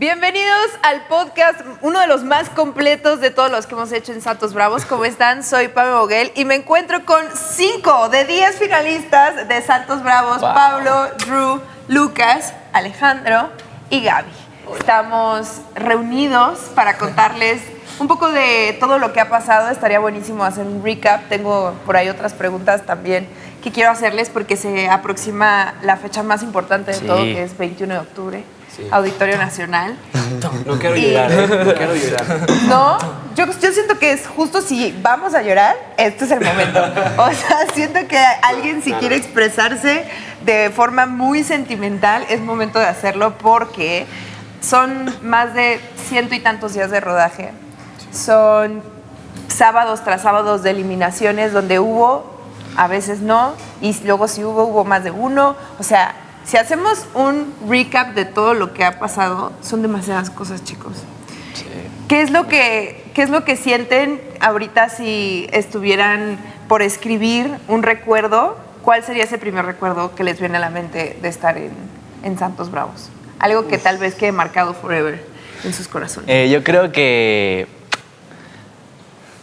Bienvenidos al podcast, uno de los más completos de todos los que hemos hecho en Santos Bravos. ¿Cómo están? Soy Pame Boguel y me encuentro con 5 de 10 finalistas de Santos Bravos. Wow. Pablo, Drew, Lucas, Alejandro y Gaby. Estamos reunidos para contarles un poco de todo lo que ha pasado. Estaría buenísimo hacer un recap. Tengo por ahí otras preguntas también que quiero hacerles porque se aproxima la fecha más importante de todo, que es 21 de octubre. Sí. Auditorio Nacional. No quiero llorar, no quiero llorar. No, yo siento que es justo si vamos a llorar, este es el momento. O sea, siento que alguien si quiere expresarse de forma muy sentimental, es momento de hacerlo porque son más de 100 y tantos días de rodaje. Son sábados tras sábados de eliminaciones donde hubo, a veces no, y luego si hubo más de uno. O sea, si hacemos un recap de todo lo que ha pasado, son demasiadas cosas, chicos. Sí. ¿Qué es lo que sienten ahorita si estuvieran por escribir un recuerdo? ¿Cuál sería ese primer recuerdo que les viene a la mente de estar en Santos Bravos? Algo que tal vez quede marcado forever en sus corazones. Yo creo que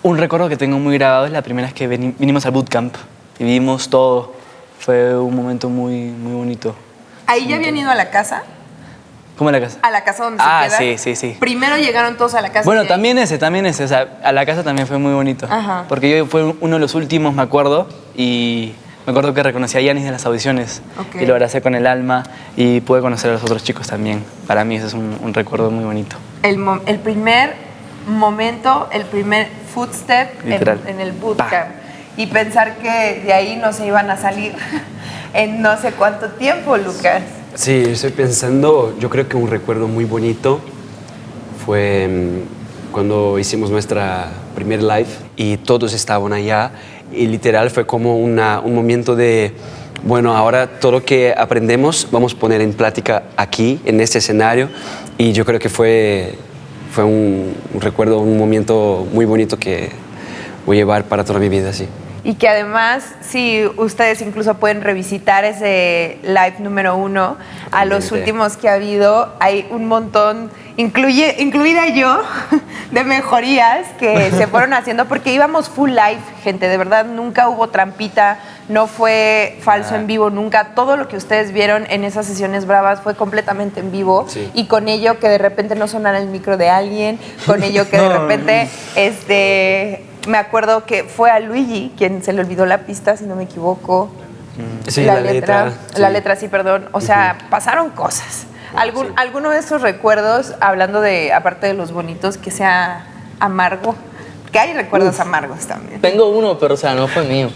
un recuerdo que tengo muy grabado es la primera vez que vinimos al bootcamp y vimos todo. Fue un momento muy, muy bonito. ¿Ahí ya habían ido a la casa? ¿Cómo a la casa? A la casa donde se quedan. Sí. Primero llegaron todos a la casa. Bueno, también ese. O sea, a la casa también fue muy bonito. Ajá. Porque yo fue uno de los últimos, me acuerdo, y me acuerdo que reconocí a Yanis de las audiciones. Okay. Y lo abracé con el alma y pude conocer a los otros chicos también. Para mí ese es un recuerdo muy bonito. El primer momento, el primer footstep en el bootcamp. Y pensar que de ahí no se iban a salir en no sé cuánto tiempo, Lucas. Sí, estoy pensando, yo creo que un recuerdo muy bonito fue cuando hicimos nuestra primer live y todos estaban allá y literal fue como un momento de, bueno, ahora todo lo que aprendemos vamos a poner en práctica aquí, en este escenario, y yo creo que fue un recuerdo, un momento muy bonito que voy a llevar para toda mi vida, sí. Y que además, si ustedes incluso pueden revisitar ese live número 1, a los últimos que ha habido, hay un montón, incluida yo, de mejorías que se fueron haciendo, porque íbamos full live, gente, de verdad, nunca hubo trampita, no fue falso en vivo, nunca. Todo lo que ustedes vieron en esas sesiones bravas fue completamente en vivo, sí. Y con ello que de repente no sonara el micro de alguien, con ello que de repente, me acuerdo que fue a Luigi quien se le olvidó la pista, si no me equivoco. Sí, la letra. La letra, sí, perdón. O sea, pasaron cosas. ¿Alguno de esos recuerdos, hablando de, aparte de los bonitos, que sea amargo? Que hay recuerdos amargos también. Tengo uno, pero o sea, no fue mío.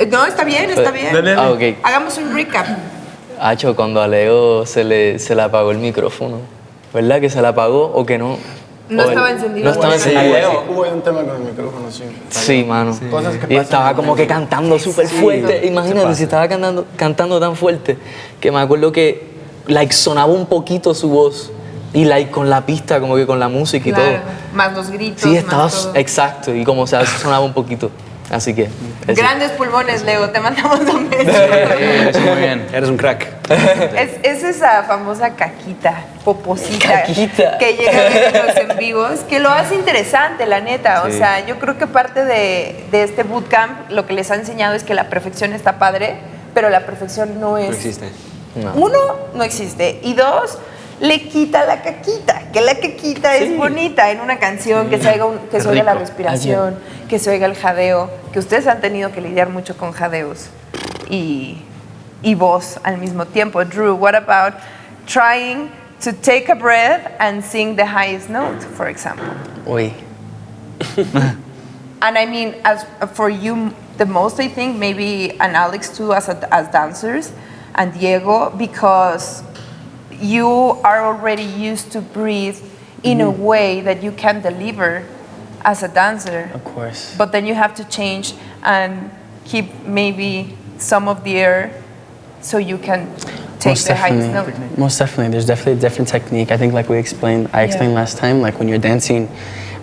No, está bien, está bien. Ah, okay. Hagamos un recap. Hacho, cuando a Leo se le apagó el micrófono. ¿Verdad que se le apagó o que no? No estaba encendido. No estaba encendido. Hubo un tema con el micrófono, sí. Sí, mano. Sí. Cosas que y estaba como que cantando súper fuerte. Imagínate si estaba cantando tan fuerte que me acuerdo que sonaba un poquito su voz y con la pista, como que con la música y todo. Más los gritos. Sí, estaba más todo. Exacto. Y como sonaba un poquito. Así que... Grandes pulmones, Leo. Te mandamos un beso. Muy bien. Eres un crack. Es esa famosa caquita, poposita, que llega a los en vivos, que lo hace interesante, la neta. Sí. O sea, yo creo que parte de este bootcamp lo que les ha enseñado es que la perfección está padre, pero la perfección no existe. No. 1, no existe. Y 2, le quita la caquita, que la caquita es bonita en una canción, que se oiga la respiración, que se oiga el jadeo, que ustedes han tenido que lidiar mucho con jadeos y voz al mismo tiempo. Drew, what about trying to take a breath and sing the highest note, for example? Uy. And I mean, as for you, the most, I think, maybe, and Alex too, as dancers, and Diego, because you are already used to breathe in a way that you can deliver as a dancer. Of course. But then you have to change and keep maybe some of the air so you can take the highest note. Most definitely. There's definitely a different technique. I think like I explained last time, like when you're dancing,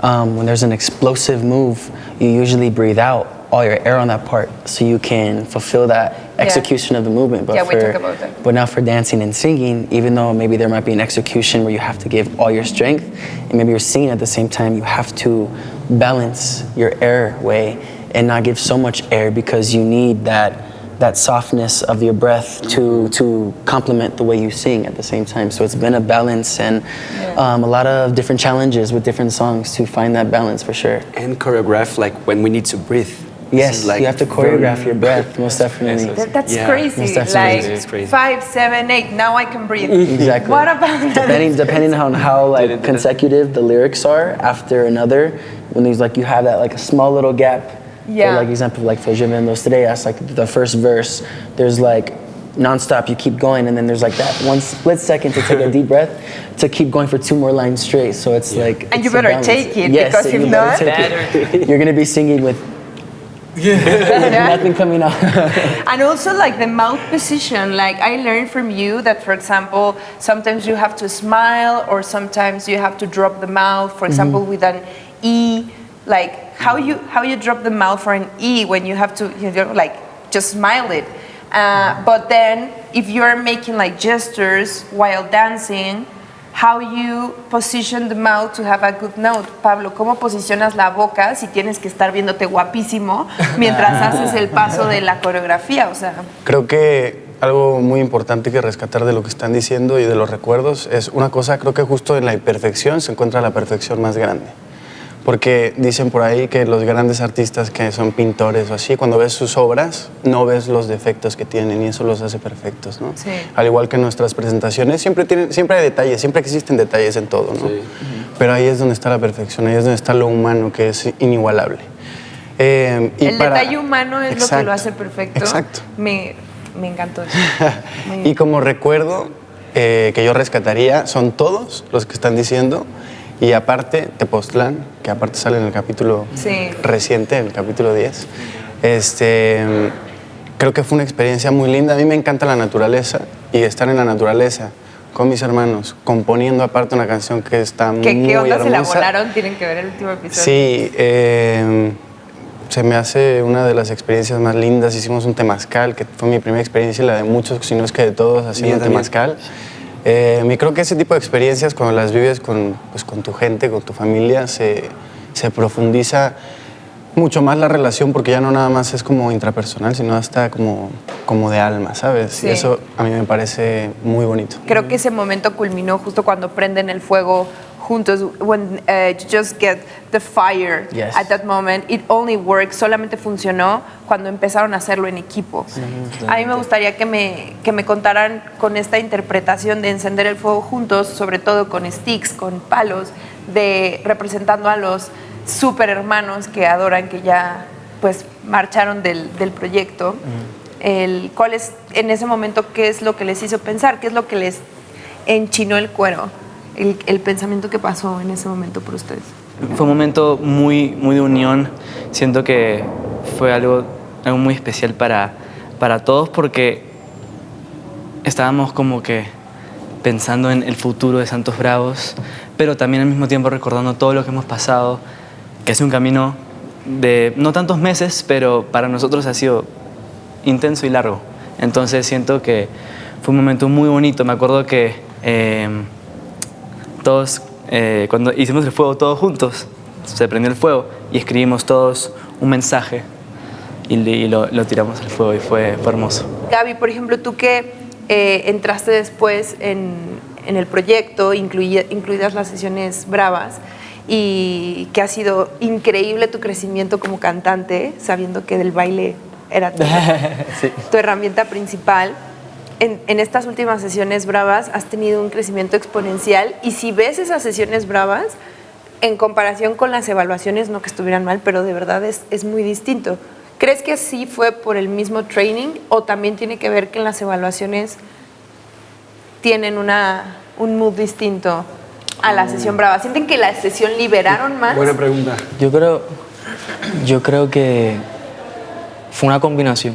when there's an explosive move, you usually breathe out all your air on that part so you can fulfill that execution of the movement. But Yeah, we talk about that. But now for dancing and singing, even though maybe there might be an execution where you have to give all your strength, and maybe you're singing at the same time, you have to balance your airway and not give so much air because you need that softness of your breath to complement the way you sing at the same time. So it's been a balance and a lot of different challenges with different songs to find that balance for sure. And choreograph like when we need to breathe. Yes, you have to choreograph your breath, most definitely. That's Yeah. crazy. Most definitely. Like It's crazy. 5, 7, 8. Now I can breathe. Exactly. What about that? Depending on how like consecutive the lyrics are after another, when there's like you have that like a small little gap. Yeah. For, like example, like for Je Vendos Today, that's like the first verse. There's like nonstop, you keep going, and then there's like that one split second to take a deep breath to keep going for 2 more lines straight. So it's like And you it's a better balance. take it, Yes, because and if you better not- take it. You're gonna be singing with Yeah. nothing coming out. And also like the mouth position, like I learned from you that, for example, sometimes you have to smile or sometimes you have to drop the mouth, for example, with an E, like how you drop the mouth for an E when you have to, like just smile it. But then if you're making like gestures while dancing, how you position the mouth to have a good note. Pablo, ¿cómo posicionas la boca si tienes que estar viéndote guapísimo mientras haces el paso de la coreografía? O sea, Creo que algo muy importante que rescatar de lo que están diciendo y de los recuerdos es una cosa, creo que justo en la imperfección se encuentra la perfección más grande. Porque dicen por ahí que los grandes artistas que son pintores o así, cuando ves sus obras, no ves los defectos que tienen y eso los hace perfectos, ¿no? Sí. Al igual que nuestras presentaciones, siempre hay detalles, siempre existen detalles en todo, ¿no? Pero ahí es donde está la perfección, ahí es donde está lo humano, que es inigualable. el detalle humano es lo que Exacto, lo hace perfecto. Exacto. Me encantó eso. Y como recuerdo que yo rescataría, son todos los que están diciendo. Y aparte, Tepoztlán, que aparte sale en el capítulo Sí. reciente, en el capítulo 10, creo que fue una experiencia muy linda. A mí me encanta la naturaleza y estar en la naturaleza con mis hermanos, componiendo aparte una canción que está muy ¿Qué onda hermosa. se la volaron? Tienen que ver el último episodio. Sí, se me hace una de las experiencias más lindas. Hicimos un temazcal, que fue mi primera experiencia y la de muchos, si no es que de todos, haciendo un también. temazcal. Y creo que ese tipo de experiencias, cuando las vives con tu gente, con tu familia, se profundiza mucho más la relación, porque ya no nada más es como intrapersonal, sino hasta como de alma, ¿sabes? Sí. Y eso a mí me parece muy bonito. Creo que ese momento culminó justo cuando prenden el fuego juntos. When you just get the fire Yes. at that moment, it only works. Solamente funcionó cuando empezaron a hacerlo en equipo. A mí me gustaría que me contaran con esta interpretación de encender el fuego juntos, sobre todo con sticks, con palos, representando a los super hermanos que adoran, que ya pues marcharon del proyecto. ¿Cuál es en ese momento, qué es lo que les hizo pensar? ¿Qué es lo que les enchinó el cuero? El pensamiento que pasó en ese momento por ustedes. Fue un momento muy, muy de unión. Siento que fue algo muy especial para todos, porque estábamos como que pensando en el futuro de Santos Bravos, pero también al mismo tiempo recordando todo lo que hemos pasado, que es un camino de no tantos meses, pero para nosotros ha sido intenso y largo. Entonces siento que fue un momento muy bonito. Me acuerdo que todos, cuando hicimos el fuego todos juntos, se prendió el fuego y escribimos todos un mensaje y lo tiramos al fuego y fue hermoso. Gaby, por ejemplo, tú que entraste después en el proyecto, incluidas las sesiones Bravas, y que ha sido increíble tu crecimiento como cantante, sabiendo que del baile era tu herramienta principal. En estas últimas sesiones Bravas has tenido un crecimiento exponencial, y si ves esas sesiones Bravas, en comparación con las evaluaciones, no que estuvieran mal, pero de verdad es muy distinto. ¿Crees que sí fue por el mismo training o también tiene que ver que en las evaluaciones tienen un mood distinto a la sesión Brava? ¿Sienten que la sesión liberaron más? Buena pregunta. Yo creo que fue una combinación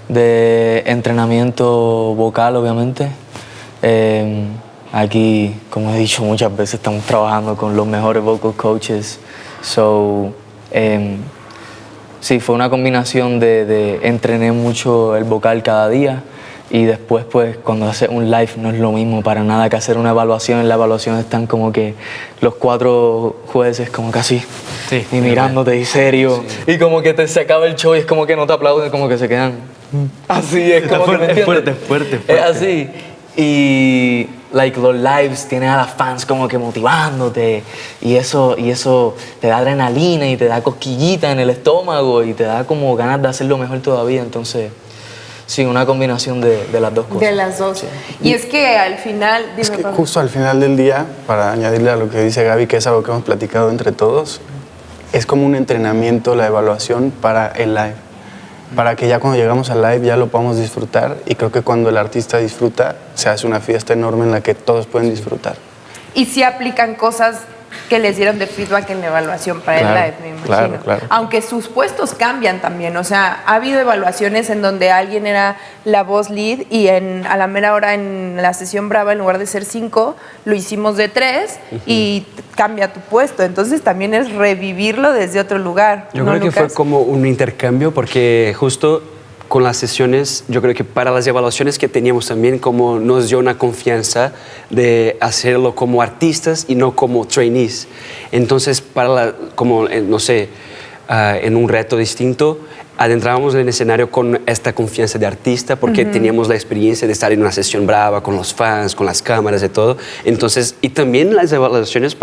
de entrenamiento vocal, obviamente. Aquí, como he dicho muchas veces, estamos trabajando con los mejores vocal coaches. Sí, fue una combinación de entrené mucho el vocal cada día y después pues cuando haces un live no es lo mismo para nada que hacer una evaluación. En la evaluación están como que los 4 jueces como que así y mirándote y serio y como que se acaba el show y es como que no te aplauden, como que se quedan así, es como que es fuerte. Es así. Y los lives tienen a las fans como que motivándote y eso te da adrenalina y te da cosquillita en el estómago y te da como ganas de hacerlo mejor todavía. Entonces, sí, una combinación de las dos cosas. De las dos. Sí. Y es que al final... Es que justo al final del día, para añadirle a lo que dice Gaby, que es algo que hemos platicado entre todos, es como un entrenamiento, la evaluación para el live. Para que ya cuando llegamos al live ya lo podamos disfrutar, y creo que cuando el artista disfruta se hace una fiesta enorme en la que todos pueden disfrutar. Y sí aplican cosas que les dieron de feedback en la evaluación para el live, me imagino. Claro. Aunque sus puestos cambian también, o sea, ha habido evaluaciones en donde alguien era la voz lead y a la mera hora en la sesión brava, en lugar de ser 5, lo hicimos de 3 y cambia tu puesto. Entonces también es revivirlo desde otro lugar. Yo ¿no, creo que Lucas? fue como un intercambio porque justo con las sesiones, yo creo que para las evaluaciones que teníamos también como nos dio una confianza de hacerlo como artistas y no como trainees. Entonces, no sé, en un reto distinto, adentrábamos en el escenario con esta confianza de artista porque teníamos la experiencia de estar en una sesión brava con los fans, con las cámaras y todo. Entonces, y también las evaluaciones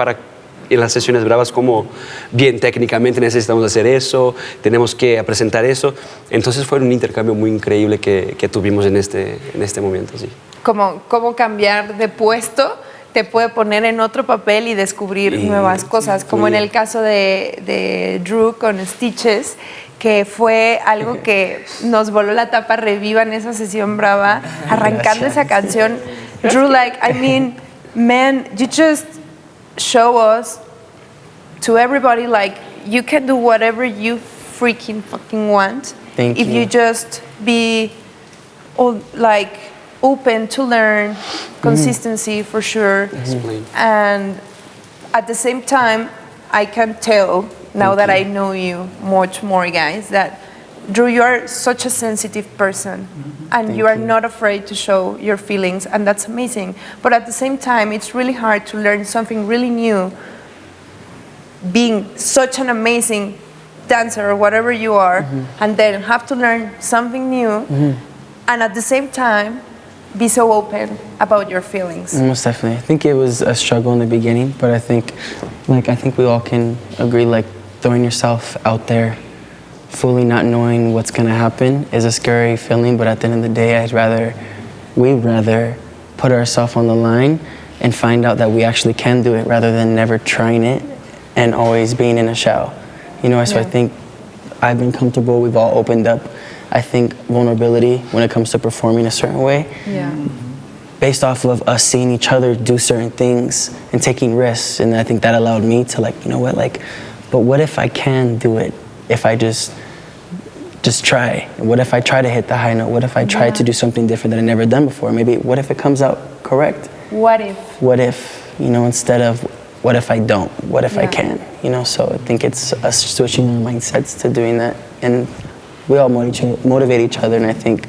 en las sesiones bravas, como bien técnicamente necesitamos hacer eso, tenemos que presentar eso. Entonces fue un intercambio muy increíble que tuvimos en este momento. Sí. Como cambiar de puesto te puede poner en otro papel y descubrir nuevas cosas, como en el caso de Drew con Stitches, que fue algo que nos voló la tapa reviva en esa sesión brava, arrancando esa canción. Drew, man, you just show us to everybody you can do whatever you freaking fucking want. Thank if you just be open to learn, consistency for sure. And at the same time, I can tell now that I know you much more, guys, that Drew, you are such a sensitive person and you are not afraid to show your feelings, and that's amazing. But at the same time, it's really hard to learn something really new being such an amazing dancer or whatever you are, and then have to learn something new and at the same time be so open about your feelings. Most definitely. I think it was a struggle in the beginning, but I think we all can agree, throwing yourself out there fully not knowing what's going to happen is a scary feeling, but at the end of the day, we'd rather put ourselves on the line and find out that we actually can do it rather than never trying it and always being in a shell. So I think I've been comfortable, we've all opened up. I think vulnerability when it comes to performing a certain way, based off of us seeing each other do certain things and taking risks, and I think that allowed me to but what if I can do it? If I just try? What if I try to hit the high note? What if I try to do something different that I've never done before? Maybe what if it comes out correct? What if? What if, instead of what if I don't? What if I can? So I think it's us switching our mindsets to doing that. And we all motivate each other, and I think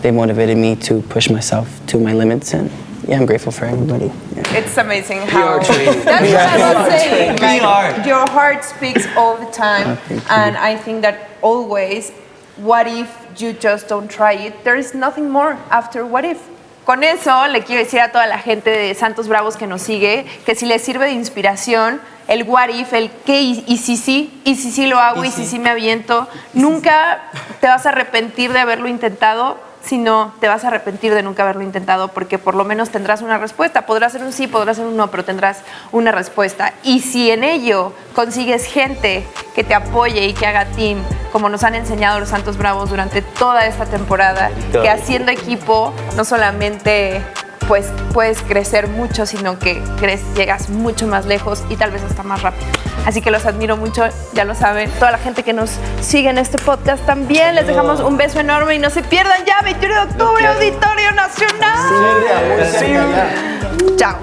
they motivated me to push myself to my limits, and I'm grateful for everybody. Yeah. It's amazing how that's what I was saying. Your heart speaks all the time, and I think that always, what if you just don't try it? There is nothing more after what if. Con eso le quiero decir a toda la gente de Santos Bravos que nos sigue que si les sirve de inspiración el what if, el qué y si sí lo hago y si sí me aviento, nunca te vas a arrepentir de haberlo intentado, sino te vas a arrepentir de nunca haberlo intentado, porque por lo menos tendrás una respuesta. Podrá ser un sí, podrá ser un no, pero tendrás una respuesta. Y si en ello consigues gente que te apoye y que haga team, como nos han enseñado los Santos Bravos durante toda esta temporada, que haciendo equipo no solamente pues puedes crecer mucho, sino que llegas mucho más lejos y tal vez hasta más rápido. Así que los admiro mucho, ya lo saben. Toda la gente que nos sigue en este podcast también, les dejamos un beso enorme y no se pierdan ya, 21 de octubre, Auditorio Nacional. Sí. Chao.